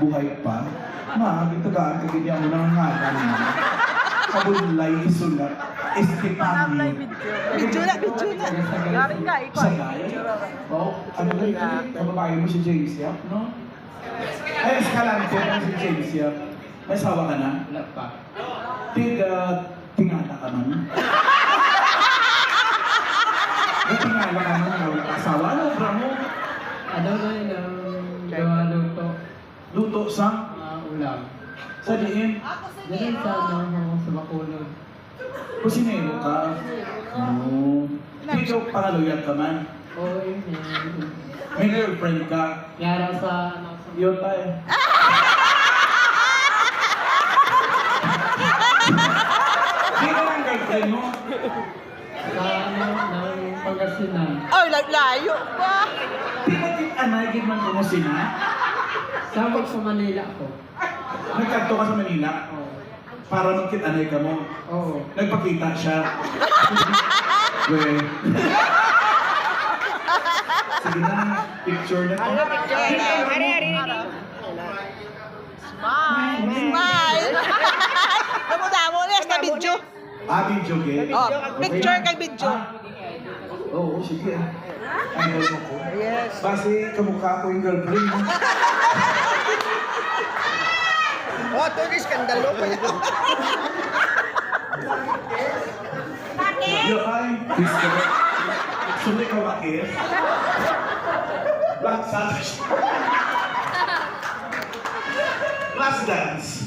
buhay pa. Itagaan ka ganyan mo ng ngalan mo. Kabulay, isulat, Estefanio. Video na. Garing ka, ikaw. Sa gaya? Oo, ano ba yun? Kababae mo si James Yap, no? Ay, Escalante mo si James Yap. May asawa ka na? Wala pa. Tingala ka man. Tingala ka man, wala ka asawa. Ano, bramo? Ano na yun ang gawa luto? Luto sa? Ulam. Sa diin? Ganun sa sa Bacolod. Kusinero ka? Oo. Ikaw pangaluyan ka man. Oo, yun yun. May girlfriend ka. Yara sa Yun tayo. Sino ang girlfriend mo? sa ng Pangasinan. Ay, layo pa. Di ba anay man ko mo sina? Sabag sa Manila ako. Nagkanto ka sa Manila Oo. para magkit-anay ka mo. Oo. Nagpakita siya. Well. Sige na, picture na. Smile. Damo ulit sa video. Video game. Oh, picture kay video. Oo, sige. Idol mo ko. Yes. Base kamukha ko yung girlfriend mo. Oh, ito yung skandalo pa yan. Yo, ay. Sunod ka bakit? Last dance.